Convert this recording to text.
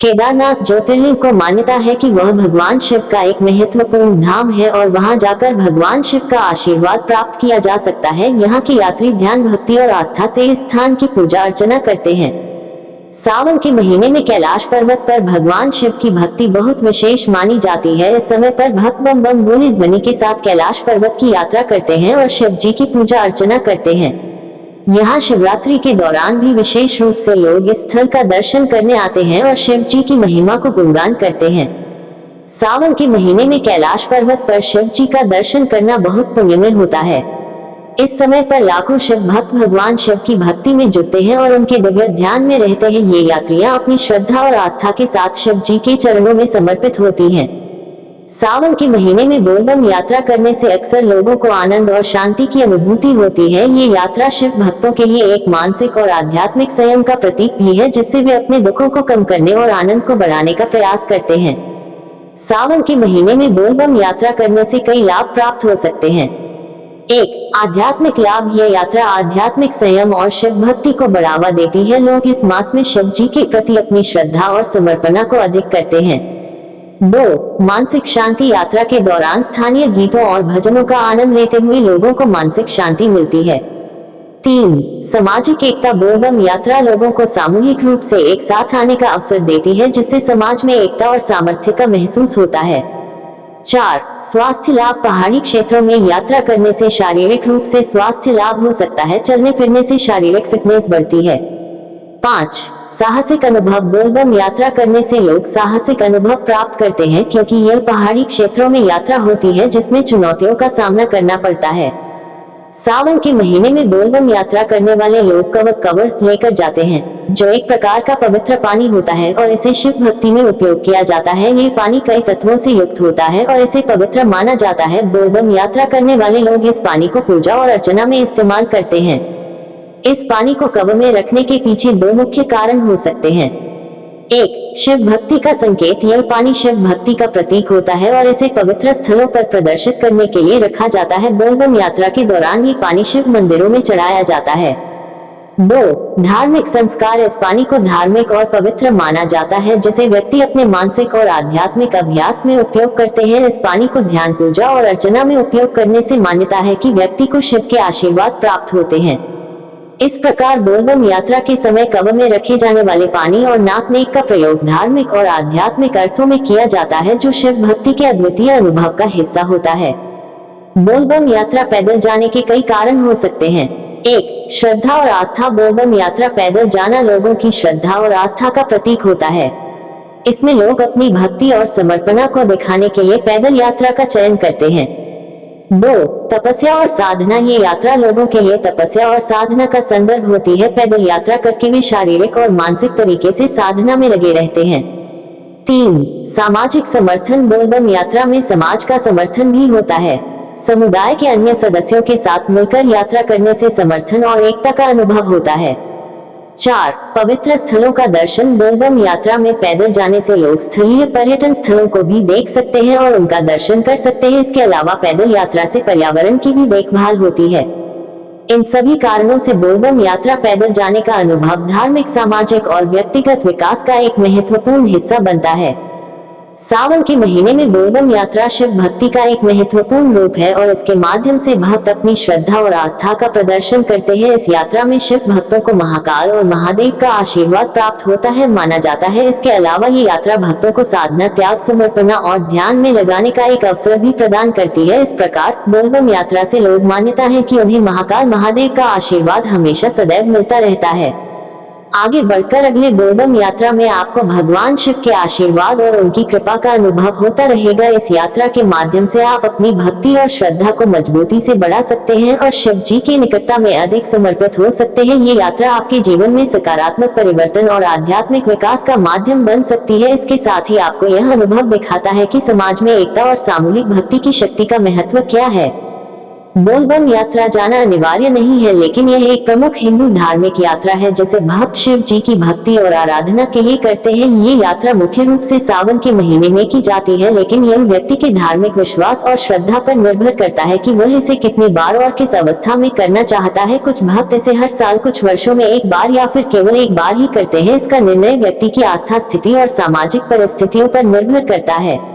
केदारनाथ ज्योतिर्लिंग को मान्यता है कि वह भगवान शिव का एक महत्वपूर्ण धाम है और वहां जाकर भगवान शिव का आशीर्वाद प्राप्त किया जा सकता है। यहाँ के यात्री ध्यान, भक्ति और आस्था से इस स्थान की पूजा अर्चना करते हैं। सावन के महीने में कैलाश पर्वत पर भगवान शिव की भक्ति बहुत विशेष मानी जाती है। इस समय पर भक्त बम बम बोले ध्वनि के साथ कैलाश पर्वत की यात्रा करते हैं और शिव जी की पूजा अर्चना करते हैं। यहाँ शिवरात्रि के दौरान भी विशेष रूप से लोग इस स्थल का दर्शन करने आते हैं और शिव जी की महिमा को गुणगान करते हैं। सावन के महीने में कैलाश पर्वत पर शिव जी का दर्शन करना बहुत पुण्यमय होता है। इस समय पर लाखों शिव भक्त भगवान शिव की भक्ति में जुटते हैं और उनके दिव्य ध्यान में रहते हैं। ये यात्रियां अपनी श्रद्धा और आस्था के साथ शिव जी के चरणों में समर्पित होती हैं। सावन के महीने में बोलबम यात्रा करने से अक्सर लोगों को आनंद और शांति की अनुभूति होती है। ये यात्रा शिव भक्तों के लिए एक मानसिक और आध्यात्मिक संयम का प्रतीक भी है, जिससे वे अपने दुखों को कम करने और आनंद को बढ़ाने का प्रयास करते हैं। सावन के महीने में बोलबम यात्रा करने से कई लाभ प्राप्त हो सकते हैं। 1. आध्यात्मिक लाभ। यह यात्रा आध्यात्मिक संयम और शिव भक्ति को बढ़ावा देती है। लोग इस मास में शिव जी के प्रति अपनी श्रद्धा और समर्पणा को अधिक करते हैं। 2. मानसिक शांति। यात्रा के दौरान स्थानीय गीतों और भजनों का आनंद लेते हुए लोगों को मानसिक शांति मिलती है। 3. सामाजिक एकता। बोलबम यात्रा लोगों को सामूहिक रूप से एक साथ आने का अवसर देती है, जिससे समाज में एकता और सामर्थ्य का महसूस होता है। 4. स्वास्थ्य लाभ। पहाड़ी क्षेत्रों में यात्रा करने से शारीरिक रूप से स्वास्थ्य लाभ हो सकता है। चलने फिरने से शारीरिक फिटनेस बढ़ती है। 5. साहसिक अनुभव। बोलबम यात्रा करने से लोग साहसिक अनुभव प्राप्त करते हैं, क्योंकि यह पहाड़ी क्षेत्रों में यात्रा होती है जिसमें चुनौतियों का सामना करना पड़ता है। सावन के महीने में बोलबम यात्रा करने वाले लोग कवड़ लेकर जाते हैं, जो एक प्रकार का पवित्र पानी होता है और इसे शिव भक्ति में उपयोग किया जाता है। ये पानी कई तत्वों से युक्त होता है और इसे पवित्र माना जाता है। बोलबम यात्रा करने वाले लोग इस पानी को पूजा और अर्चना में इस्तेमाल करते हैं। इस पानी को कब्र में रखने के पीछे 2 मुख्य कारण हो सकते हैं। 1. शिव भक्ति का संकेत। यह पानी शिव भक्ति का प्रतीक होता है और इसे पवित्र स्थलों पर प्रदर्शित करने के लिए रखा जाता है। बोलबम यात्रा के दौरान ये पानी शिव मंदिरों में चढ़ाया जाता है। 2. धार्मिक संस्कार। इस पानी को धार्मिक और पवित्र माना जाता है, जिसे व्यक्ति अपने मानसिक और आध्यात्मिक अभ्यास में उपयोग करते हैं। इस पानी को ध्यान, पूजा और अर्चना में उपयोग करने से मान्यता है कि व्यक्ति को शिव के आशीर्वाद प्राप्त होते हैं। इस प्रकार बोलबम यात्रा के समय कब्र में रखे जाने वाले पानी और नाकनेक का प्रयोग धार्मिक और आध्यात्मिक अर्थों में किया जाता है, जो शिव भक्ति के अद्वितीय अनुभव का हिस्सा होता है। बोलबम यात्रा पैदल जाने के कई कारण हो सकते हैं। 1. श्रद्धा और आस्था। बोलबम यात्रा पैदल जाना लोगों की श्रद्धा और आस्था का प्रतीक होता है। इसमें लोग अपनी भक्ति और समर्पणा को दिखाने के लिए पैदल यात्रा का चयन करते हैं। 2. तपस्या और साधना। ये यात्रा लोगों के लिए तपस्या और साधना का संदर्भ होती है। पैदल यात्रा करके वे शारीरिक और मानसिक तरीके से साधना में लगे रहते हैं। 3. सामाजिक समर्थन। बोलबम यात्रा में समाज का समर्थन भी होता है। समुदाय के अन्य सदस्यों के साथ मिलकर यात्रा करने से समर्थन और एकता का अनुभव होता है। 4. पवित्र स्थलों का दर्शन। बोलबम यात्रा में पैदल जाने से लोग स्थलीय पर्यटन स्थलों को भी देख सकते हैं और उनका दर्शन कर सकते हैं। इसके अलावा पैदल यात्रा से पर्यावरण की भी देखभाल होती है। इन सभी कारणों से बोलबम यात्रा पैदल जाने का अनुभव धार्मिक, सामाजिक और व्यक्तिगत विकास का एक महत्वपूर्ण हिस्सा बनता है। सावन के महीने में बोलबम यात्रा शिव भक्ति का एक महत्वपूर्ण रूप है और इसके माध्यम से भक्त अपनी श्रद्धा और आस्था का प्रदर्शन करते हैं। इस यात्रा में शिव भक्तों को महाकाल और महादेव का आशीर्वाद प्राप्त होता है माना जाता है। इसके अलावा ये यात्रा भक्तों को साधना, त्याग, समर्पणा और ध्यान में लगाने का एक अवसर भी प्रदान करती है। इस प्रकार बोलबम यात्रा से लोग मान्यता है कि उन्हें महाकाल महादेव का आशीर्वाद हमेशा सदैव मिलता रहता है। आगे बढ़कर अगले बोलबम यात्रा में आपको भगवान शिव के आशीर्वाद और उनकी कृपा का अनुभव होता रहेगा। इस यात्रा के माध्यम से आप अपनी भक्ति और श्रद्धा को मजबूती से बढ़ा सकते हैं और शिव जी की निकटता में अधिक समर्पित हो सकते हैं। ये यात्रा आपके जीवन में सकारात्मक परिवर्तन और आध्यात्मिक विकास का माध्यम बन सकती है। इसके साथ ही आपको यह अनुभव दिखाता है कि समाज में एकता और सामूहिक भक्ति की शक्ति का महत्व क्या है। बोलबम यात्रा जाना अनिवार्य नहीं है, लेकिन यह एक प्रमुख हिंदू धार्मिक यात्रा है जिसे भक्त शिव जी की भक्ति और आराधना के लिए करते हैं। ये यात्रा मुख्य रूप से सावन के महीने में की जाती है, लेकिन यह व्यक्ति के धार्मिक विश्वास और श्रद्धा पर निर्भर करता है कि वह इसे कितनी बार और किस अवस्था में करना चाहता है। कुछ भक्त इसे हर साल, कुछ वर्षों में एक बार या फिर केवल एक बार ही करते हैं। इसका निर्णय व्यक्ति की आस्था, स्थिति और सामाजिक परिस्थितियों पर निर्भर करता है।